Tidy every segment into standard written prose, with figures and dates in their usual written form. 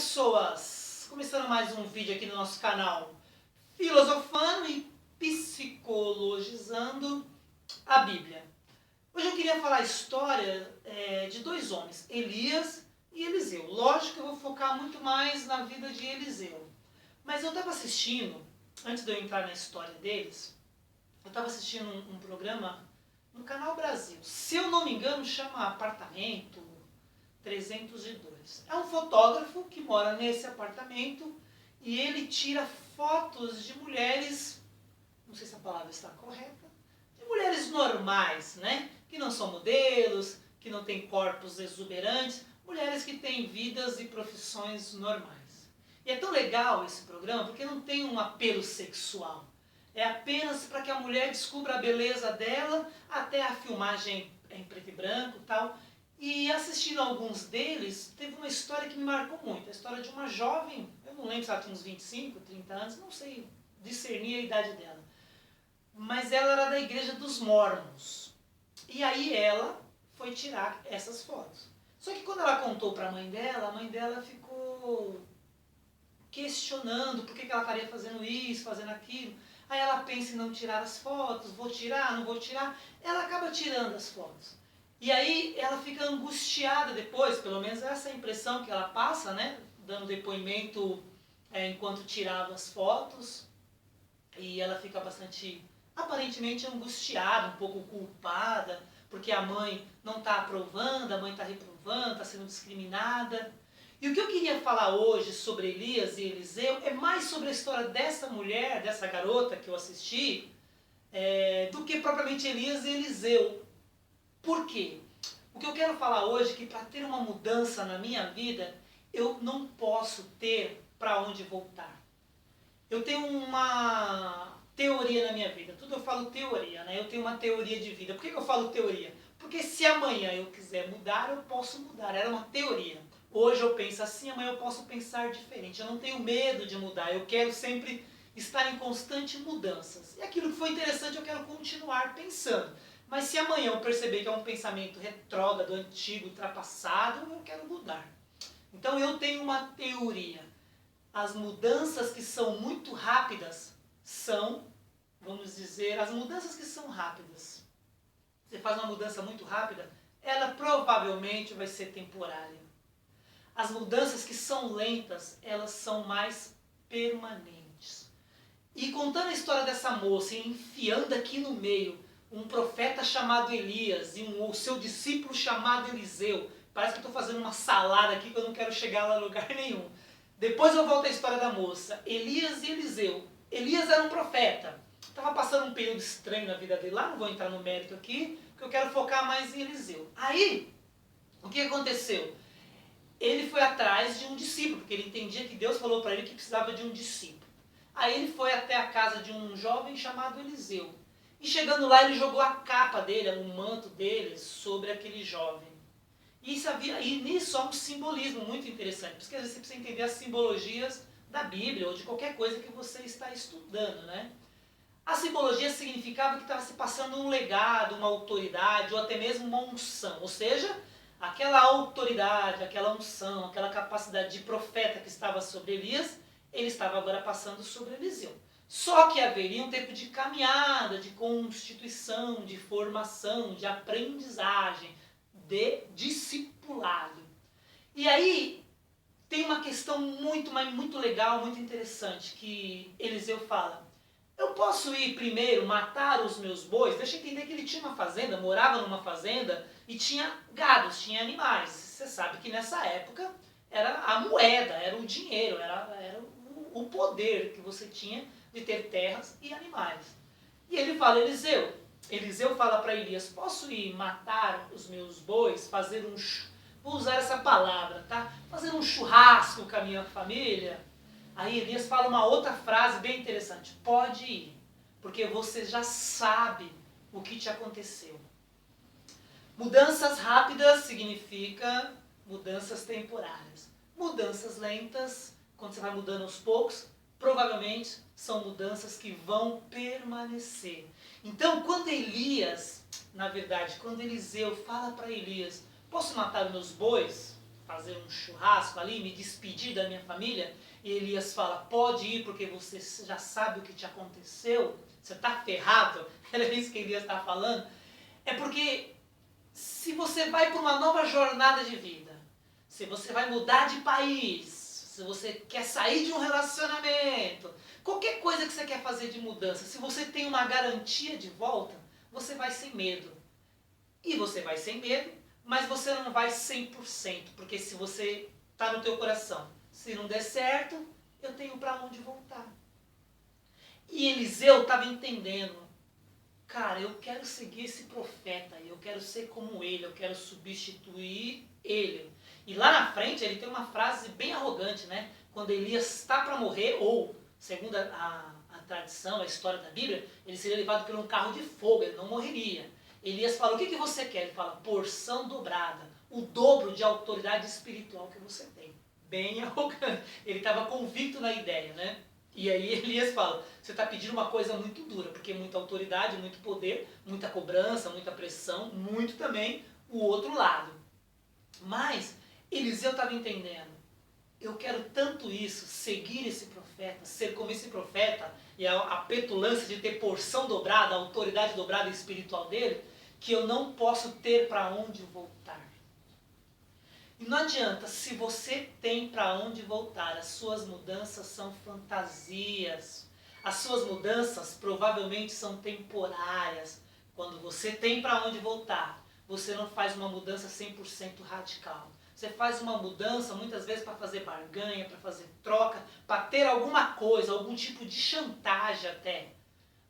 pessoas? Começando mais um vídeo aqui no nosso canal Filosofando e Psicologizando a Bíblia. Hoje eu queria falar a história de dois homens, Elias e Eliseu. Lógico que eu vou focar muito mais na vida de Eliseu. Mas eu estava assistindo, antes de eu entrar na história deles, eu estava assistindo um programa no Canal Brasil. Se eu não me engano, chama Apartamento 302. É um fotógrafo que mora nesse apartamento e ele tira fotos de mulheres, não sei se a palavra está correta, de mulheres normais, né? Que não são modelos, que não têm corpos exuberantes, mulheres que têm vidas e profissões normais. E é tão legal esse programa porque não tem um apelo sexual. É apenas para que a mulher descubra a beleza dela, até a filmagem em preto e branco e tal. E assistindo alguns deles, teve uma história que me marcou muito. A história de uma jovem, eu não lembro se ela tinha uns 25, 30 anos, não sei discernir a idade dela. Mas ela era da igreja dos Mórmons. E aí ela foi tirar essas fotos. Só que quando ela contou para a mãe dela ficou questionando por que ela estaria fazendo isso, fazendo aquilo. Aí ela pensa em não tirar as fotos, vou tirar, não vou tirar. Ela acaba tirando as fotos. E aí ela fica angustiada depois, pelo menos essa é a impressão que ela passa, né? Dando depoimento enquanto tirava as fotos. E ela fica bastante, aparentemente angustiada, um pouco culpada, porque a mãe não está aprovando, a mãe está reprovando, está sendo discriminada. E o que eu queria falar hoje sobre Elias e Eliseu é mais sobre a história dessa mulher, dessa garota que eu assisti, do que propriamente Elias e Eliseu. Por quê? O que eu quero falar hoje é que para ter uma mudança na minha vida, eu não posso ter para onde voltar. Eu tenho uma teoria na minha vida. Tudo eu falo teoria, né? Eu tenho uma teoria de vida. Por que eu falo teoria? Porque se amanhã eu quiser mudar, eu posso mudar. Era uma teoria. Hoje eu penso assim, amanhã eu posso pensar diferente. Eu não tenho medo de mudar. Eu quero sempre estar em constante mudanças. E aquilo que foi interessante eu quero continuar pensando. Mas se amanhã eu perceber que é um pensamento retrógrado, antigo, ultrapassado, eu quero mudar. Então eu tenho uma teoria. As mudanças que são muito rápidas são, vamos dizer, as mudanças que são rápidas. Você faz uma mudança muito rápida, ela provavelmente vai ser temporária. As mudanças que são lentas, elas são mais permanentes. E contando a história dessa moça, enfiando aqui no meio um profeta chamado Elias e o seu discípulo chamado Eliseu. Parece que eu estou fazendo uma salada aqui que eu não quero chegar lá em lugar nenhum. Depois eu volto à história da moça. Elias e Eliseu. Elias era um profeta. Estava passando um período estranho na vida dele lá, não vou entrar no mérito aqui, porque eu quero focar mais em Eliseu. Aí, o que aconteceu? Ele foi atrás de um discípulo, porque ele entendia que Deus falou para ele que precisava de um discípulo. Aí ele foi até a casa de um jovem chamado Eliseu. E chegando lá, ele jogou a capa dele, o manto dele, sobre aquele jovem. E nisso há um simbolismo muito interessante, porque às vezes você precisa entender as simbologias da Bíblia ou de qualquer coisa que você está estudando, né? A simbologia significava que estava se passando um legado, uma autoridade ou até mesmo uma unção. Ou seja, aquela autoridade, aquela unção, aquela capacidade de profeta que estava sobre Elias, ele estava agora passando sobre Eliseu. Só que haveria um tempo de caminhada, de constituição, de formação, de aprendizagem, de discipulado. E aí tem uma questão muito legal, muito interessante, que Eliseu fala: eu posso ir primeiro matar os meus bois? Deixa eu entender que ele tinha uma fazenda, morava numa fazenda e tinha gados, tinha animais. Você sabe que nessa época era a moeda, era o dinheiro, era o poder que você tinha de ter terras e animais. E ele fala: Eliseu fala para Elias: posso ir matar os meus bois, fazer vou usar essa palavra, tá? Fazer um churrasco com a minha família? Aí Elias fala uma outra frase bem interessante: pode ir, porque você já sabe o que te aconteceu. Mudanças rápidas significa mudanças temporárias. Mudanças lentas, quando você vai mudando aos poucos, provavelmente são mudanças que vão permanecer. Então, quando Eliseu fala para Elias: posso matar meus bois? fazer um churrasco ali, me despedir da minha família, e Elias fala, pode ir porque você já sabe o que te aconteceu, você está ferrado, era isso que Elias estava falando, é porque se você vai para uma nova jornada de vida, se você vai mudar de país, se você quer sair de um relacionamento, qualquer coisa que você quer fazer de mudança, se você tem uma garantia de volta, você vai sem medo. E você vai sem medo, mas você não vai 100%, porque se você está no teu coração, se não der certo, eu tenho para onde voltar. E Eliseu estava entendendo, cara, eu quero seguir esse profeta, eu quero ser como ele, eu quero substituir ele. E lá na frente ele tem uma frase bem arrogante, né? Quando Elias está para morrer, ou, segundo a tradição, a história da Bíblia, ele seria levado por um carro de fogo, ele não morreria. Elias fala, o que você quer? Ele fala, porção dobrada, o dobro de autoridade espiritual que você tem. Bem arrogante. Ele estava convicto na ideia, né? E aí Elias fala, você está pedindo uma coisa muito dura, porque muita autoridade, muito poder, muita cobrança, muita pressão, muito também o outro lado. Mas Eliseu estava entendendo, eu quero tanto isso, seguir esse profeta, ser como esse profeta, e a petulância de ter porção dobrada, a autoridade dobrada espiritual dele, que eu não posso ter para onde voltar. E não adianta, se você tem para onde voltar, as suas mudanças são fantasias. As suas mudanças provavelmente são temporárias. Quando você tem para onde voltar, você não faz uma mudança 100% radical. Você faz uma mudança muitas vezes para fazer barganha, para fazer troca, para ter alguma coisa, algum tipo de chantagem até.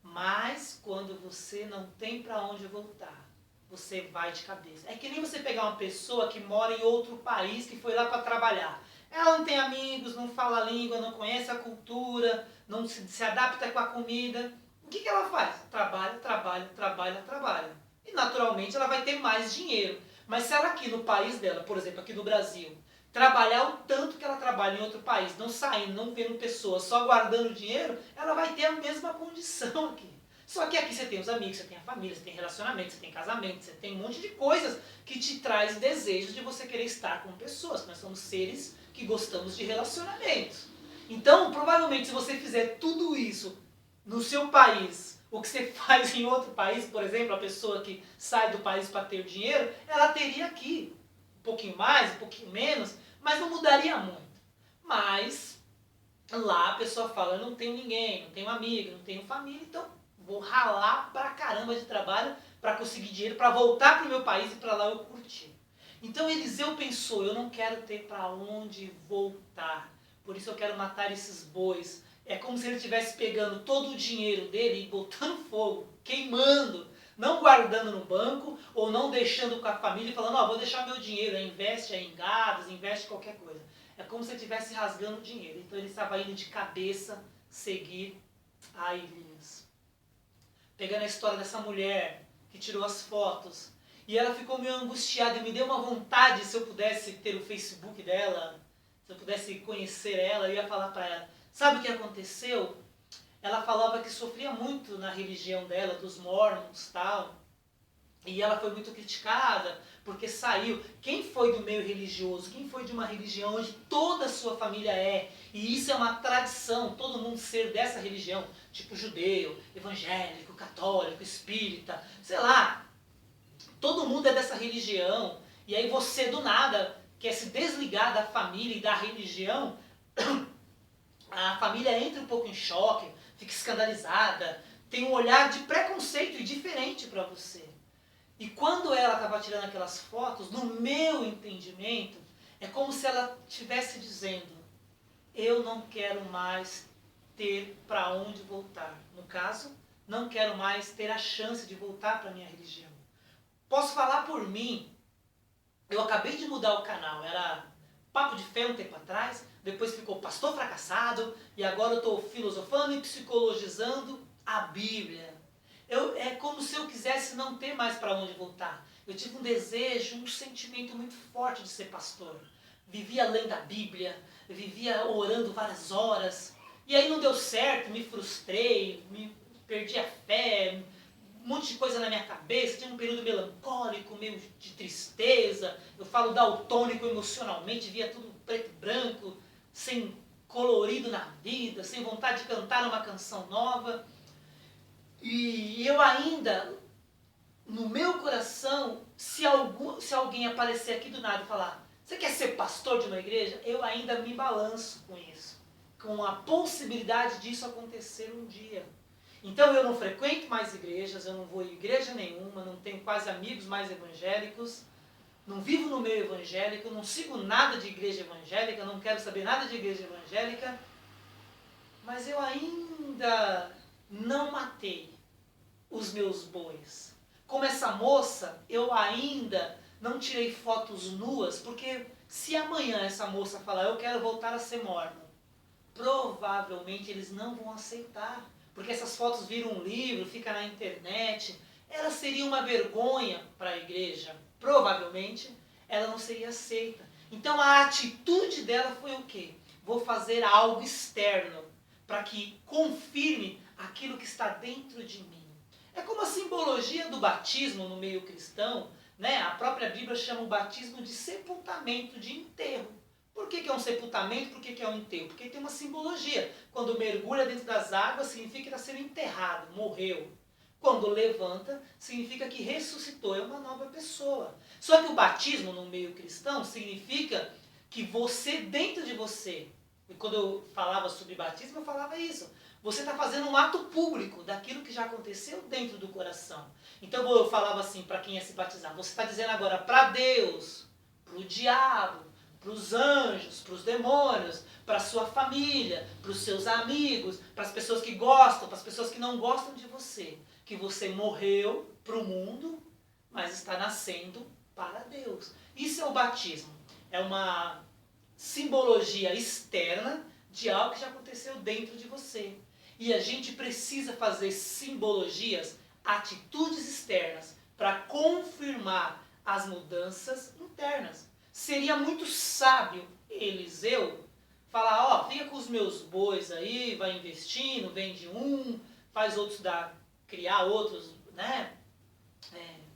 Mas quando você não tem para onde voltar, você vai de cabeça. É que nem você pegar uma pessoa que mora em outro país, que foi lá para trabalhar. Ela não tem amigos, não fala a língua, não conhece a cultura, não se adapta com a comida. O que ela faz? Trabalha, trabalha, trabalha, trabalha. E naturalmente ela vai ter mais dinheiro. Mas se ela aqui no país dela, por exemplo, aqui no Brasil, trabalhar o tanto que ela trabalha em outro país, não saindo, não vendo pessoas, só guardando dinheiro, ela vai ter a mesma condição aqui. Só que aqui você tem os amigos, você tem a família, você tem relacionamento, você tem casamento, você tem um monte de coisas que te traz desejos de você querer estar com pessoas. Nós somos seres que gostamos de relacionamentos. Então, provavelmente, se você fizer tudo isso no seu país, o que você faz em outro país, por exemplo, a pessoa que sai do país para ter dinheiro, ela teria aqui um pouquinho mais, um pouquinho menos, mas não mudaria muito. Mas lá a pessoa fala, eu não tenho ninguém, não tenho amigo, não tenho família, então vou ralar pra caramba de trabalho para conseguir dinheiro, para voltar pro meu país e para lá eu curtir. Então Eliseu pensou, eu não quero ter para onde voltar, por isso eu quero matar esses bois. É como se ele estivesse pegando todo o dinheiro dele e botando fogo, queimando, não guardando no banco ou não deixando com a família e falando, ó, vou deixar meu dinheiro, investe aí em gados, investe em qualquer coisa. É como se ele estivesse rasgando o dinheiro. Então ele estava indo de cabeça seguir a Elias. Pegando a história dessa mulher que tirou as fotos, e ela ficou meio angustiada e me deu uma vontade, se eu pudesse ter o Facebook dela, se eu pudesse conhecer ela, eu ia falar para ela, sabe o que aconteceu? Ela falava que sofria muito na religião dela, dos mormons e tal, e ela foi muito criticada, porque saiu. Quem foi do meio religioso, quem foi de uma religião onde toda a sua família é, e isso é uma tradição, todo mundo ser dessa religião, tipo judeu, evangélico, católico, espírita, sei lá, todo mundo é dessa religião, e aí você do nada quer se desligar da família e da religião, a família entra um pouco em choque, fica escandalizada, tem um olhar de preconceito e diferente para você. E quando ela estava tirando aquelas fotos, no meu entendimento, é como se ela estivesse dizendo, eu não quero mais ter para onde voltar. No caso, não quero mais ter a chance de voltar para a minha religião. Posso falar por mim, eu acabei de mudar o canal, era Papo de Fé um tempo atrás, depois ficou Pastor Fracassado, e agora eu estou filosofando e psicologizando a Bíblia. É como se eu quisesse não ter mais para onde voltar. Eu tive um desejo, um sentimento muito forte de ser pastor. Vivia lendo a Bíblia, vivia orando várias horas. E aí não deu certo, me frustrei, perdi a fé, monte de coisa na minha cabeça, tinha um período melancólico, meio de tristeza, eu falo daltônico emocionalmente, via tudo preto e branco, sem colorido na vida, sem vontade de cantar uma canção nova. E eu ainda, no meu coração, se alguém aparecer aqui do nada e falar, você quer ser pastor de uma igreja? Eu ainda me balanço com isso, com a possibilidade disso acontecer um dia. Então eu não frequento mais igrejas, eu não vou em igreja nenhuma, não tenho quase amigos mais evangélicos, não vivo no meio evangélico, não sigo nada de igreja evangélica, não quero saber nada de igreja evangélica, mas eu ainda não matei os meus bois. Como essa moça, eu ainda não tirei fotos nuas, porque se amanhã essa moça falar, eu quero voltar a ser mormon, provavelmente eles não vão aceitar, porque essas fotos viram um livro, fica na internet, ela seria uma vergonha para a igreja, provavelmente ela não seria aceita. Então a atitude dela foi o quê? Vou fazer algo externo, para que confirme aquilo que está dentro de mim. É como a simbologia do batismo no meio cristão, né? A própria Bíblia chama o batismo de sepultamento, de enterro. Por que é um sepultamento? Por que é um enterro? Porque tem uma simbologia. Quando mergulha dentro das águas, significa que está sendo enterrado, morreu. Quando levanta, significa que ressuscitou, é uma nova pessoa. Só que o batismo no meio cristão significa que você, dentro de você, e quando eu falava sobre batismo, eu falava isso. Você está fazendo um ato público daquilo que já aconteceu dentro do coração. Então eu falava assim para quem ia se batizar, você está dizendo agora para Deus, para o diabo, para os anjos, para os demônios, para a sua família, para os seus amigos, para as pessoas que gostam, para as pessoas que não gostam de você, que você morreu para o mundo, mas está nascendo para Deus. Isso é o batismo. É uma simbologia externa de algo que já aconteceu dentro de você. E a gente precisa fazer simbologias, atitudes externas, para confirmar as mudanças internas. Seria muito sábio Eliseu falar, ó, fica com os meus bois aí, vai investindo, vende um, faz outros criar outros, né?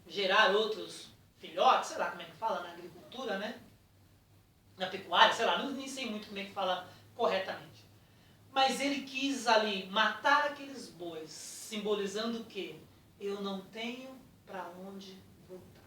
Gerar outros filhotes, sei lá como é que fala na agricultura, né? Na pecuária, sei lá, nem sei muito como é que fala corretamente. Mas ele quis ali matar aqueles bois, simbolizando o quê? Eu não tenho para onde voltar.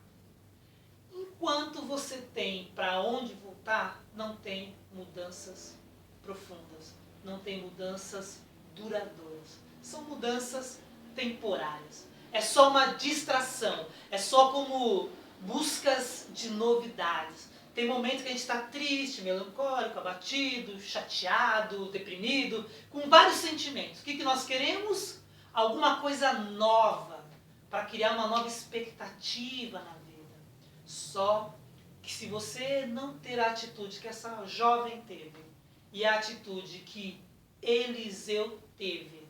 Enquanto você tem para onde voltar, não tem mudanças profundas, não tem mudanças duradouras. São mudanças temporárias. É só uma distração, é só como buscas de novidades. Tem momentos que a gente está triste, melancólico, abatido, chateado, deprimido, com vários sentimentos. O que nós queremos? Alguma coisa nova, para criar uma nova expectativa na vida. Só que se você não ter a atitude que essa jovem teve, e a atitude que Eliseu teve,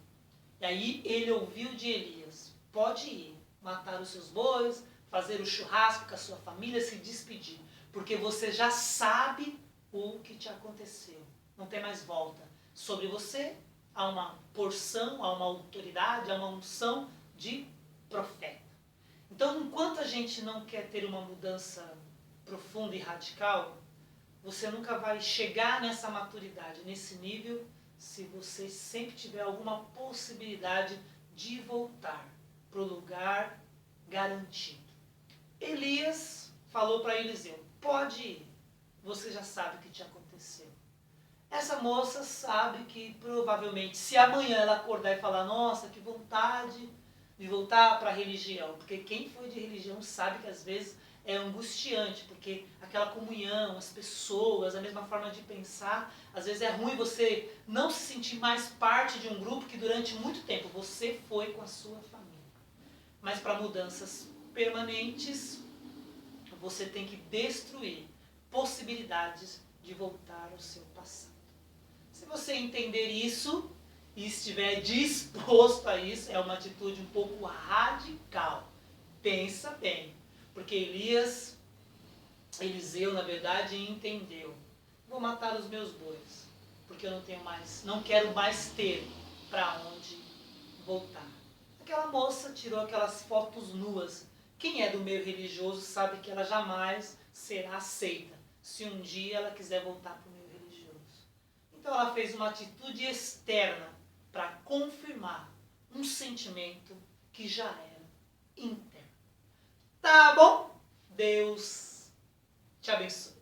e aí ele ouviu de Elias, pode ir, matar os seus bois, fazer o churrasco com a sua família, se despedir. Porque você já sabe o que te aconteceu. Não tem mais volta. Sobre você há uma porção, há uma autoridade, há uma unção de profeta. Então, enquanto a gente não quer ter uma mudança profunda e radical, você nunca vai chegar nessa maturidade, nesse nível, se você sempre tiver alguma possibilidade de voltar para o lugar garantido. Elias falou para Eliseu, pode ir, você já sabe o que te aconteceu. Essa moça sabe que provavelmente, se amanhã ela acordar e falar, nossa, que vontade de voltar para a religião, porque quem foi de religião sabe que às vezes é angustiante, porque aquela comunhão, as pessoas, a mesma forma de pensar, às vezes é ruim você não se sentir mais parte de um grupo que durante muito tempo você foi com a sua família. Mas para mudanças permanentes, você tem que destruir possibilidades de voltar ao seu passado. Se você entender isso e estiver disposto a isso, é uma atitude um pouco radical. Pensa bem, porque Eliseu, na verdade, entendeu. Vou matar os meus bois, porque eu não quero mais ter para onde voltar. Aquela moça tirou aquelas fotos nuas. Quem é do meio religioso sabe que ela jamais será aceita se um dia ela quiser voltar para o meio religioso. Então ela fez uma atitude externa para confirmar um sentimento que já era interno. Tá bom? Deus te abençoe.